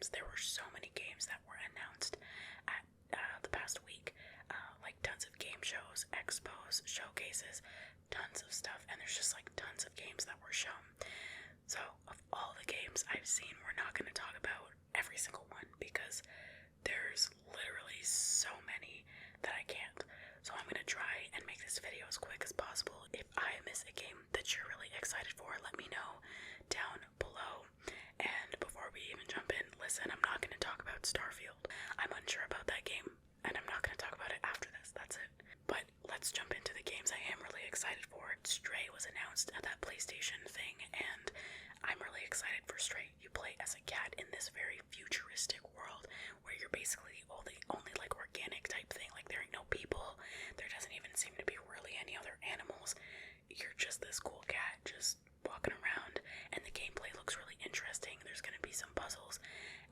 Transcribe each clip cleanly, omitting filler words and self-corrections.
games. There were so many games that were announced at the past week, like tons of game shows, expos, showcases, tons of stuff, and there's just like tons of games that were shown. So of all the games I've seen, we're not going to talk about every single one because there's literally so many that I can't. So I'm going to try and make this video as quick as possible. If I miss a game that you're really excited for, let me know down below. And before we even jump in, listen, I'm not going to talk about Starfield. I'm unsure about that game, and I'm not going to talk about it after this. That's it. But let's jump into the games I am really excited for. Stray was announced at that PlayStation thing, and I'm really excited for Stray. You play as a cat in this very futuristic world where you're basically only like organic type thing. Like there ain't no people. There doesn't even seem to be really any other animals. You're just this cool cat just walking around, and the gameplay looks really interesting. There's going to be some puzzles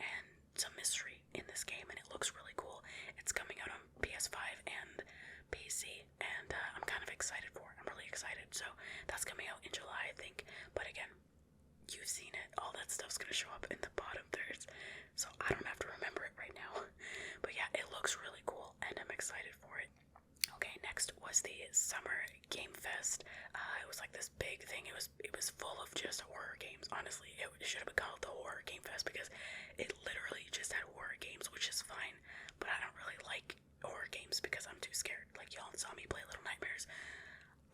and some mystery in this game, and it looks really cool. It's coming out on PS5 and PC, and I'm kind of excited for it. I'm really excited. So that's coming out in July, I think. But again, you've seen it. All that stuff's going to show up in the bottom thirds, so I don't have to remember it right now. But yeah, it looks really cool, and I'm excited for it. Okay, next was the Summer Game Fest. It was like this big thing. It was full of just horror games. Honestly, it should have been called the Horror Game Fest because it literally just had horror games, which is fine. But I don't really like horror games because I'm too scared. Like y'all saw me play Little Nightmares.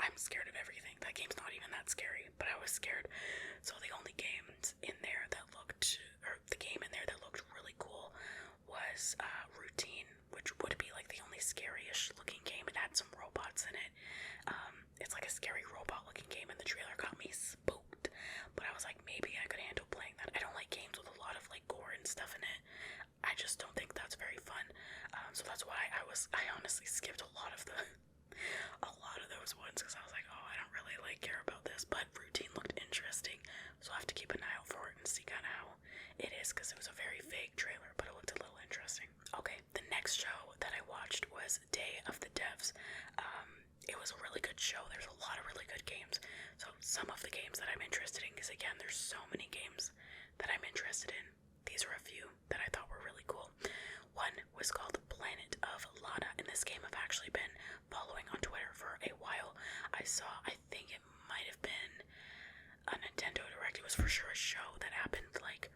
I'm scared of everything. That game's not even that scary, but I was scared. So the only games in there that looked, or the game in there that looked really cool was Routine, which would be like the only scary-ish looking game. It had some robots in it. It's like a scary robot looking game, and the trailer got me spooked. But I was like, maybe I could handle playing that. I don't like games with a lot of like gore and stuff in it. I just don't think that's very fun. So that's why I honestly skipped a lot of those ones because I was like, oh, I don't really like care about this. But Routine looked interesting, so I have to keep an eye out for it and see kind of how it is because it was a very vague trailer, but it looked a little interesting. Okay, the next show that I watched was Day of the Devs. It was a really good show. There's a lot of really good games. So some of the games that I'm interested in, because again, there's so many games that I'm interested in. These are a few that I thought were really cool. One was called Planet of Lana, and this game I've actually been following on Twitter for a while. I think it might have been a Nintendo Direct. It was for sure a show that happened like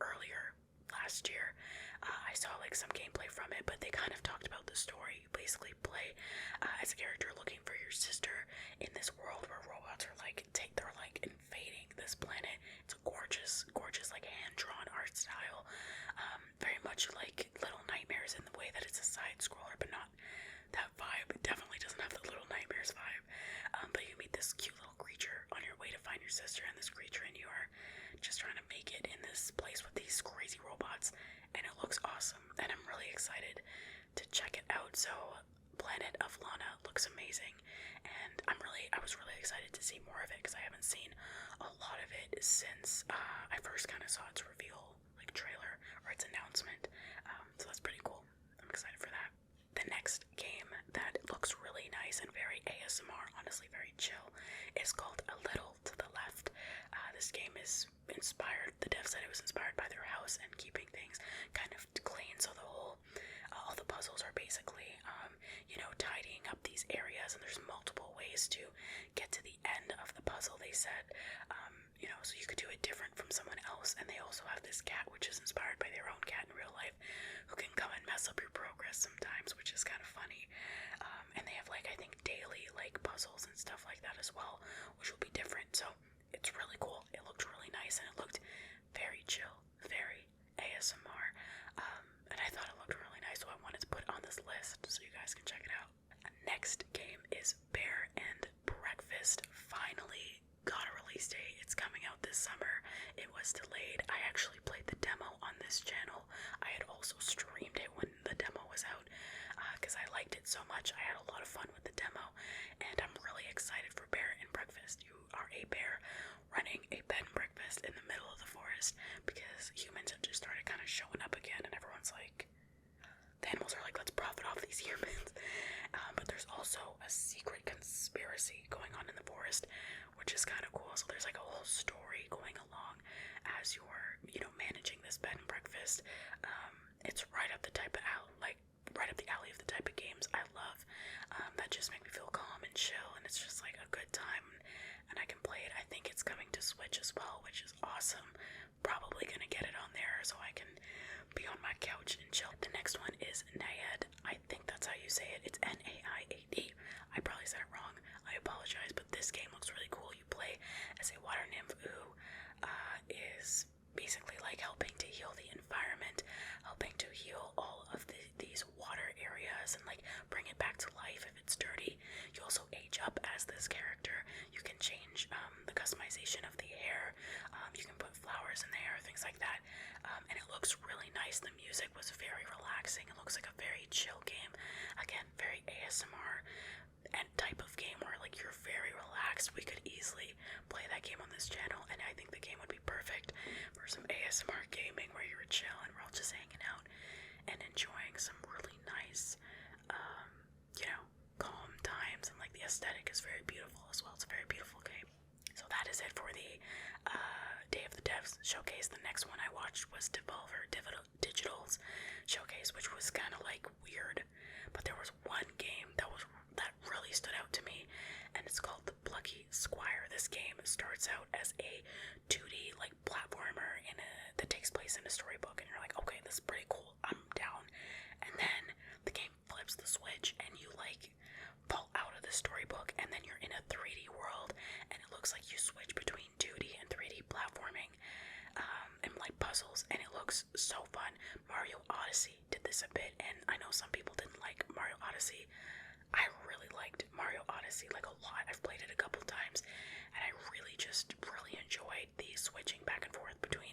earlier last year. I saw like some gameplay from it, but they kind of talked about the story. You basically play as a character looking for your sister in this world where robots are like they're like invading this planet. It's a gorgeous like hand-drawn art style, very much like Little Nightmares in the way that it's a side scroller, but not that vibe. It definitely doesn't have the Little Nightmares vibe. But you meet this cute little creature on your way to find your sister and this creature, and you are just trying to make it in this place with these crazy robots, and it looks awesome, and I'm really excited to check it out. So Planet of Lana looks amazing, and I was really excited to see more of it because I haven't seen a lot of it since I first kind of saw its reveal, like trailer or its announcement. So that's pretty cool. I'm excited for that. The next game that looks really nice and very ASMR, honestly very chill, is called A Little to the Left. This game is inspired, the dev said it was inspired by their house and keeping things kind of clean, so all the puzzles are basically, tidying up these areas, and there's multiple ways to get to the end of the puzzle, they said, so you could do it different from someone else, and they also have this cat, which is inspired by their own cat in real life, who can come and mess up your progress sometimes, which is kind of funny, and they have I think daily puzzles and stuff like that as well, which will be different, so it's really cool. It looked really nice, and it looked very chill, very ASMR, and I thought it looked really nice, so I wanted to put it on this list so you guys can check it out. Next game is Bear and Breakfast. Finally got a release date. It's coming out this summer. It was delayed. I actually played the demo on this channel. I had also streamed it when the demo was out because I liked it so much. I had a lot of fun with the demo, and I'm really excited for Bear and Breakfast. You are a bear running a bed and breakfast in the middle of the forest because humans have just started kind of showing up again, and everyone's like, the animals are like, let's profit off these humans. But there's also a secret conspiracy going on in the forest, which is kind of cool. So there's like a whole story going along as you're, managing this bed and breakfast. list. It's right up the type of right up the alley of the type of games I love. That just make me feel calm and chill, and it's just like a good time, and I can play it. I think it's coming to Switch as well, which is awesome. Probably gonna get it on there so I can be on my couch and chill. The next one is Naiad. I think that's how you say it. It's Naiad. I probably said it wrong. I apologize, but this game looks really cool. You play as a water nymph who is basically like helping to heal the environment, helping to heal all of these water areas and like bring it back to life if it's dirty. You also age up as this character. You can change the customization of the hair. You can put flowers in the hair, things like that. And it looks really nice. The music was very relaxing. It looks like a very chill game. Again, very ASMR and type of game where like you're very relaxed. We could easily play that game on this channel, and I think the game would be perfect for some ASMR gaming where you're chill and we're all just hanging out and enjoying some really nice, calm times, and like the aesthetic is very beautiful as well. It's a very beautiful game. So that is it for the Day of the Devs showcase. The next one I watched was Devolver Digital's showcase, which was kind of like weird, but there was one game that really stood out to me, and it's called the Plucky Squire. This game starts out as a 2D like platformer that takes place in a storybook, and you're like, okay, this is pretty cool, I'm down. And then the game flips the switch and you like fall out of the storybook, and then you're in a 3D world, and it looks like you switch between 2D and 3D platforming and like puzzles, and it looks so fun. Mario Odyssey did this a bit, and I know some people didn't like Mario Odyssey. I really liked Mario Odyssey like a lot. I've played it a couple times, and I really enjoyed the switching back and forth between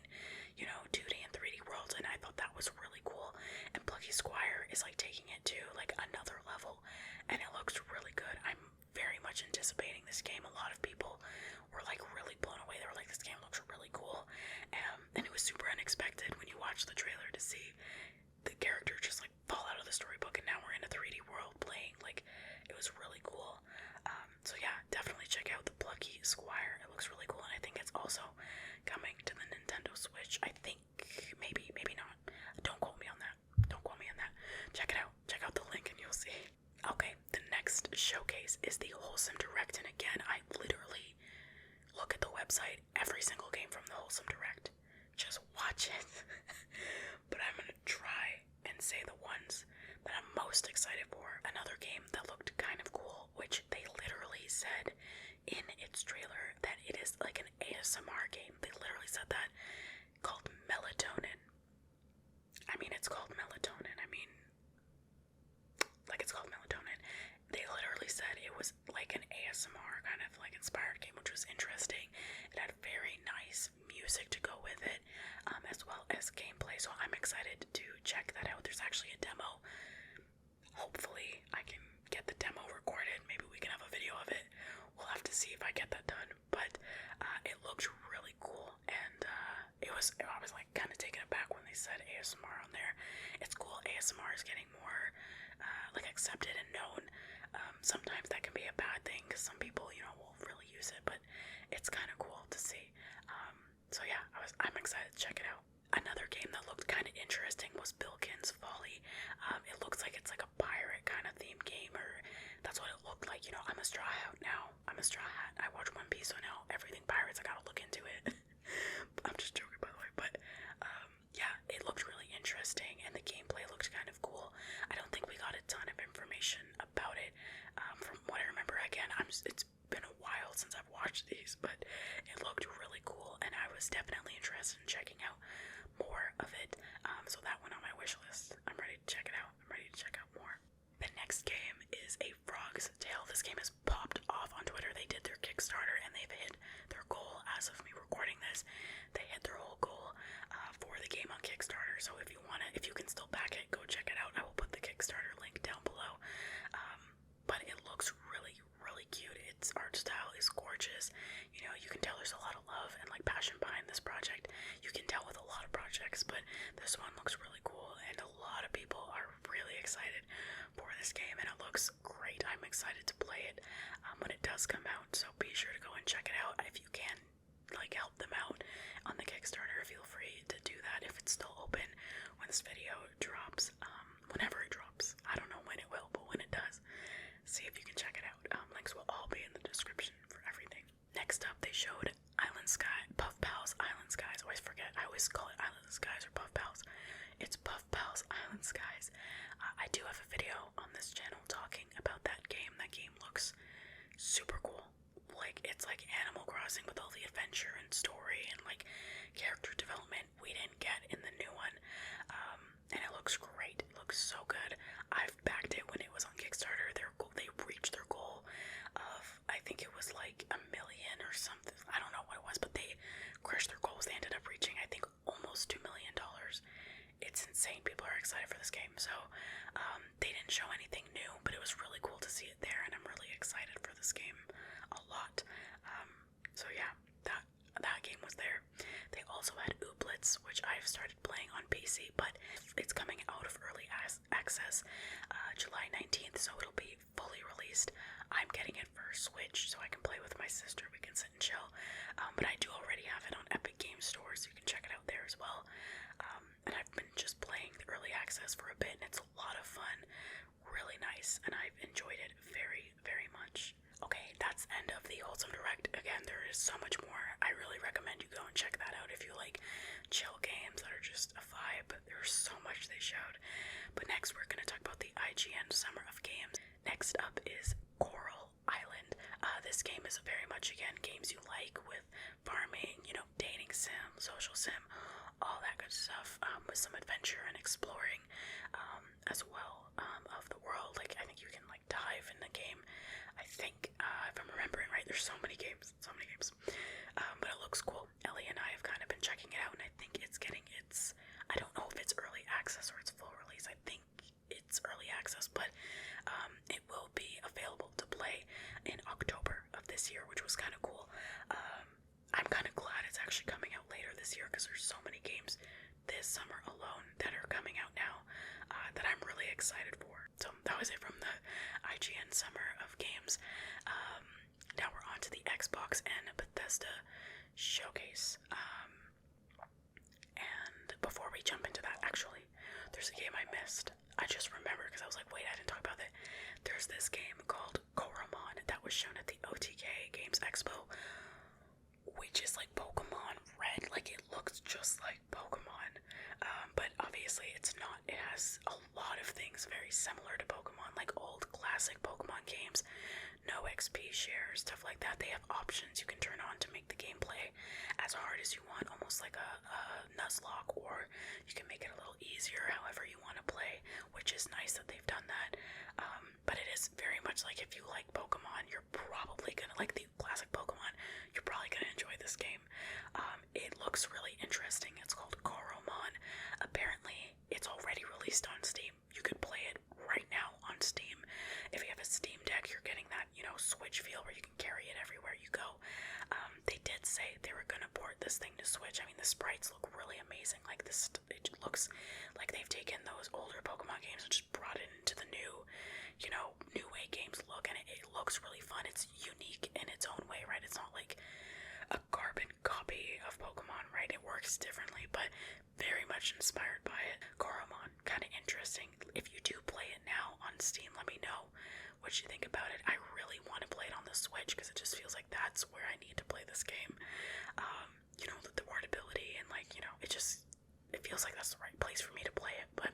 2D and 3D worlds, and I thought that was really cool. And Plucky Squire is like taking it to like another level, and it looks really good. I'm very much anticipating this game. A lot of people were like really blown away. They were like, this game looks really cool, and it was super unexpected when you watch the trailer to see the character just like fall out of the storybook, and now we're in a 3D world playing. Like, it was really cool. So yeah, definitely check out the Plucky Squire. It looks really cool, and I think it's also coming to the Nintendo Switch. I think maybe not. Don't quote me on that. Check it out. Check out the link and you'll see. Okay, the next showcase is the Wholesome Direct, and again, I literally look at the website, every single game from the Wholesome Direct. Just watch it. But I'm gonna try and say the ones that I'm most excited for. Another game that looked kind of cool, which they literally said in its trailer that it is like an ASMR game. They literally said that, called Melatonin. It's called Melatonin. It's called Melatonin. They literally said it was like an ASMR kind of like inspired game, which was interesting. It had very nice music to go with it, as well as gameplay. So I'm excited to check that out. There's actually a demo. Hopefully I can get the demo recorded. Maybe we can have a video of it. We'll have to see if I get that done. But it looked really cool, and I was like kind of taken aback when they said ASMR on there. It's cool. ASMR is getting more like accepted and known. Sometimes that can be a bad thing because some people won't really use it, but it's kind of cool to see. So yeah, I'm excited to check it out. Another game that looked kind of interesting was Bilkins Folly. It looks like it's like a pirate kind of themed game, or that's what it looked like. I'm a straw hat now. I'm a straw hat. I watch One Piece, so now everything pirates, I gotta look into it. I'm just joking, by the way, but yeah, it looked really interesting, and the gameplay looked kind of cool. I don't think we got a ton of information about it. From what I remember, again, it's been a while since I've watched these, but it looked really cool, and I was definitely interested in checking out more of it. So that went on my wish list. I'm ready to check it out. I'm ready to check out more. The next game is A Frog's Tale. This game has popped off on Twitter. They did their Kickstarter, and they've hit their goal. As of me recording this, they hit their whole goal for the game on Kickstarter. So if you can still back it, go check it out. I will put the Kickstarter link down below. But it looks really, really cute. Its art style is gorgeous. You can tell there's a lot of love and like passion behind this project. You can tell with a lot of projects, but this one looks really cool, and a lot of people are really excited for this game, and it looks great. I'm excited to play it when it does come out, so be sure to go and check it out. If you can like help them out on the Kickstarter, feel free to do that if it's still open. when this video drops, whenever it drops. I don't know when it will, but when it does, see if you can check it out. Links will all be in the description for everything. Next up, they showed Island Sky, PuffPals Island Skies. I always forget. I always call it Island Skies or PuffPals. It's PuffPals Island Skies. I do have a video on this channel talking about that game. That game looks super cool. Like, it's like Animal Crossing with all the adventure and story and like character development we didn't get in the new one. And it looks great. It looks so good. I've backed it when it was on Kickstarter. They reached their goal of, I think it was like 1 million or something. I don't know what it was, but they crushed their goals. They ended up reaching, I think, almost $2 million. It's insane. People are excited for this game. So they didn't show anything new, but it was really cool to see it there, and I'm really excited for this game a lot. So yeah, that game was there. They also had Ooblets, which I've started playing on PC, but it's coming out of early access July 19th, so it'll be fully released. I'm getting it for Switch so I can play with my sister. We can sit and chill. But I do already have it on Epic Game Store, so you can check it out there as well. And I've been just playing the early access for a bit, and it's a lot of fun, really nice, and I've enjoyed it very, very much. Okay, that's end of the Wholesome Direct. Again, there is so much more. I really recommend you go and check that out if you like chill games that are just a vibe. There's so much they showed. But next, we're going to talk about the IGN Summer of Games. Next up is Coral Island. This game is very much, again, games you like with farming, you know, dating sim, social sim, all that good stuff, with some adventure and exploring as well of the world. Like, I think you can like dive in the game. I think, if I'm remembering right, there's so many games. But it looks cool. Ellie and I have kind of been checking it out, and I think it's getting its, I don't know if it's early access or it's full release. I think it's early access, but it will be available to play in October of this year, which was kind of cool. I'm kind of glad it's actually coming out later this year, because there's so many games this summer alone that are coming out now that I'm really excited for. So that was it from the IGN Summer of Games. Now we're on to the Xbox and Bethesda showcase. And before we jump into that, actually, there's a game I missed. I just remembered because I was like, wait, I didn't talk about it. There's this game called Coromon that was shown at the OTK Games Expo, which is like Pokemon Red. Like, it looks just like Pokemon, but obviously it's not. It has a lot of things very similar to Pokemon, like old classic Pokemon games. No XP shares, stuff like that. They have options you can turn on to make the gameplay as hard as you want, almost like a Nuzlocke, or you can make it a little easier however you want to play, which is nice that they've done that. But it is very much like, if you like Pokemon, you're probably gonna like the classic Pokemon. You're probably gonna enjoy this game. It looks really interesting. It's called Coromon. Apparently, it's already released on Steam. You could play it right now on Steam. If you have a Steam Deck, you're getting that, you know, Switch feel where you can carry it everywhere you go. They did say they were gonna port this thing to Switch. I mean, the sprites look really amazing. Like, this, it looks like they've taken those older Pokemon games and just brought it into the new, you know, new way games look, and it looks really fun. It's unique in its own way, right? It's not like a carbon copy of Pokemon, right? It works differently, but very much inspired by it. Coromon, kind of interesting. If you do play it now on Steam, let me know what you think about it. I really want to play it on the Switch, because it just feels like that's where I need to play this game. You know, the portability, and like, you know, it feels like that's the right place for me to play it. But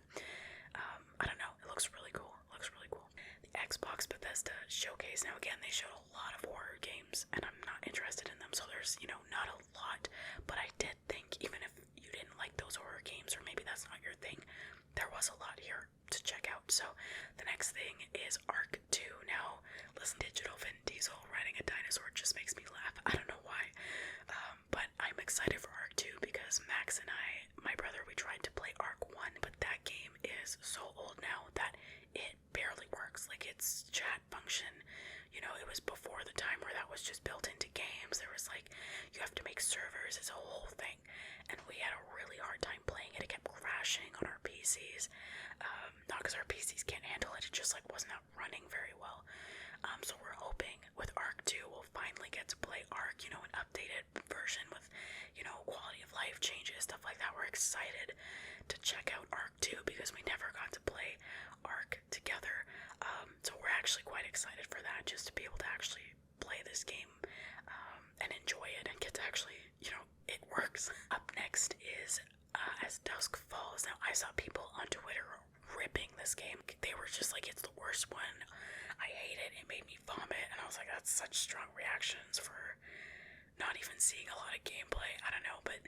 I don't know, it looks really cool. The Xbox Bethesda showcase. Now again, they showed a lot of horror games, and I'm not interested in them, so there's, you know, not a lot. But I did think, even if you didn't like those horror games, or maybe that's not your thing, there was a lot here to check out. So the next thing is Ark 2. Now, listen, digital Vin Diesel riding a dinosaur just makes me laugh. I don't know why. But I'm excited for Ark 2 because Max and I, my brother, we tried to play Ark 1, but that game is so old now that it barely works. Like, its chat function, you know, it was before the time where that was just built into games. There was like, you have to make servers, it's a whole thing, and we had a really hard time playing it. It kept crashing on our PCs, not because our PCs can't handle it, it just like was not running very well. So we're hoping with Ark 2 we'll finally get to play Ark, you know, an updated version with, you know, quality of life changes, stuff like that. We're excited to check out Arc 2 because we never got to play Arc together. So we're actually quite excited for that, just to be able to actually play this game and enjoy it and get to actually, you know, it works. Up next is as Dusk Falls. Now, I saw people on Twitter ripping this game. They were just like, it's the worst one. I hate it. It made me vomit. And I was like, that's such strong reactions for not even seeing a lot of gameplay. I don't know, but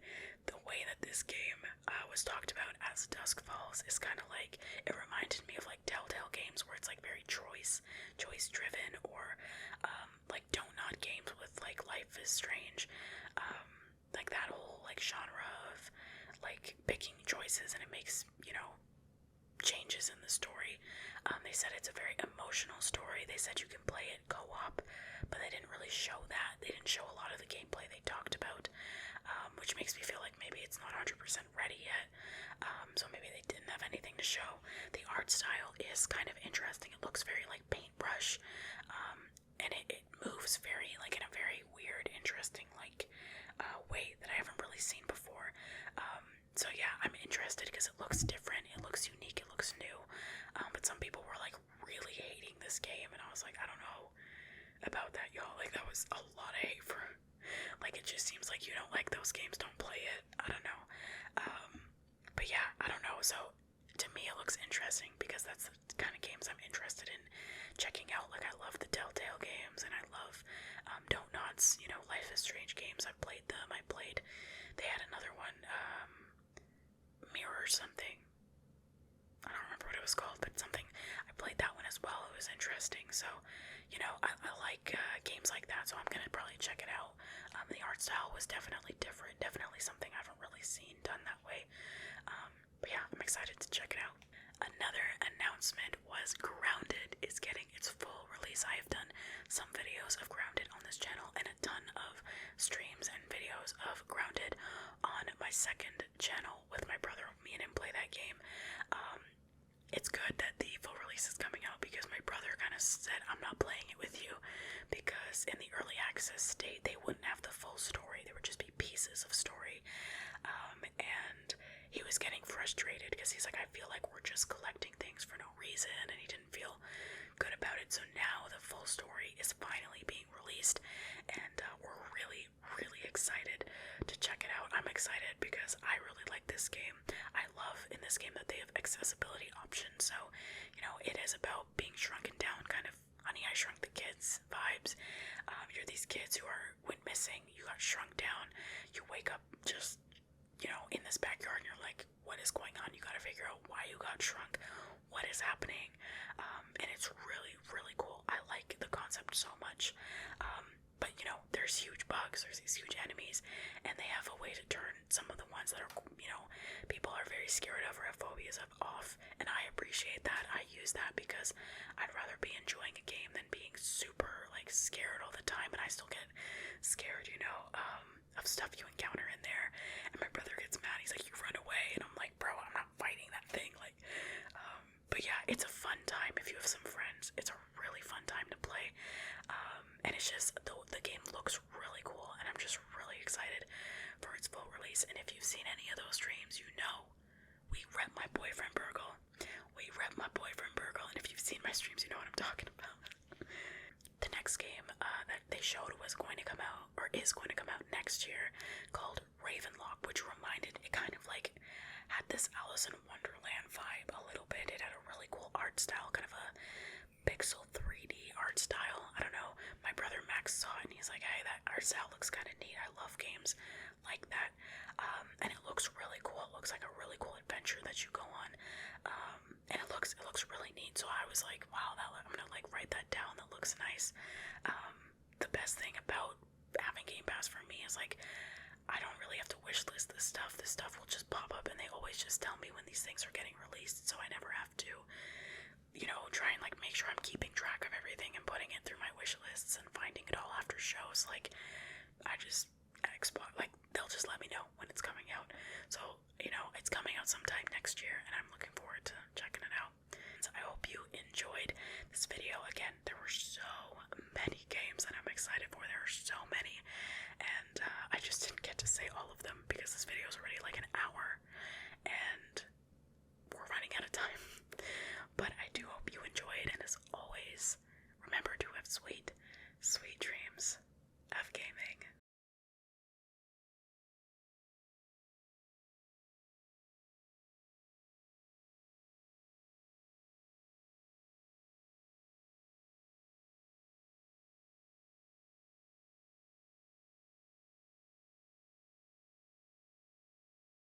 the way that this game was talked about as Dusk Falls is kind of like, it reminded me of like Telltale games where it's like very choice driven, or like Don't Nod games with like Life is Strange, like that whole like genre of like picking choices and it makes, you know, changes in the story. They said it's a very emotional story. They said you can play it co-op, but they didn't really show that. They didn't show a lot of the gameplay they talked about, which makes me feel like maybe it's not 100% ready yet. So maybe they didn't have anything to show. The art style is kind of interesting. It looks very like paintbrush, and it moves very like in a very weird, interesting like way that I haven't really seen before. So yeah, I'm interested because it looks different, it looks unique, it looks new. But some people were like really hating this game, and I was like, I don't know about that, y'all. Like, that was a lot of hate for, like, it just seems like you don't like those games, don't play it. I don't know. But yeah, I don't know. So to me, it looks interesting because that's the kind of games I'm interested in checking out. Like, I love the Telltale games, and I love Don't Nods, you know, Life is Strange games. I've played them. They had another one, Mirror something. I don't remember what it was called, but something. I played that one as well. It was interesting. So, you know, I like games like that, so I'm gonna probably check it out. The art style was definitely different, definitely something I haven't really seen done that way. But yeah, I'm excited to check it out. Another announcement was Grounded is getting its full release. I have done some videos of Grounded on this channel and a ton of streams and videos of Grounded on my second channel with my brother. Me and him play that game. It's good that the full release is coming out because my brother kind of said, I'm not playing it with you, because in the early access state they wouldn't have the full story, there would just be pieces of story. And he was getting frustrated because he's like, I feel like we're just collecting things for no reason, and he didn't feel good about it. So now the full story is finally being released, and we're really excited to check it out. I'm excited because I really like this game. I love in this game that they have accessibility options. So, you know, it is about being shrunken down, kind of Honey, I Shrunk the Kids vibes. You're these kids who went missing, you got shrunk down, you wake up just, you know, in this backyard, and you're like, what is going on? You gotta figure out why you got shrunk, what is happening, and it's really cool. I like the concept so much. But you know, there's huge bugs, there's these huge enemies, and they have a way to turn some of the ones that are, you know, people are very scared of or have phobias of off, and I appreciate that. I use that because I'd rather be enjoying a game than being super like scared all the time, and I still get scared, you know, of stuff you encounter in there. And my brother gets mad, he's like, you run away, and I'm like, bro, I'm not fighting that thing. Like, but yeah, it's a fun time if you have some friends. It's a really fun time to play. And it's just, the game looks really cool, and I'm just really excited for its full release. And if you've seen any of those streams, you know we rep my boyfriend Burgle. And if you've seen my streams, you know what I'm talking about. The next game that they showed was going to come out, or is going to come out next year, called Ravenlok, which it kind of like had this Alice in Wonderland vibe a little bit. It had a really cool art style, kind of a pixel 3D art style. I don't know, my brother Max saw it and he's like, hey, that art style looks kind of neat. I love games like that. And it looks really cool. It looks like a really cool adventure that you go on. And it looks really neat. So I was like, wow, I'm gonna like write that down. That looks nice. The best thing about having Game Pass for me is like, I don't really have to wish list this stuff. This stuff will just pop up, and they always just tell me when these things are getting released, so I never have to, you know, try and like make sure I'm keeping track of everything and putting it through my wish lists and finding it all after shows. Like, I just like, they'll just let me know when it's coming out. So, you know, it's coming out sometime next year, and I'm looking forward to checking it out. So I hope you enjoyed this video. Again, there were so many games that I'm excited for. There are so many, and I just didn't get to say all of them because this video is already like an hour, and gaming.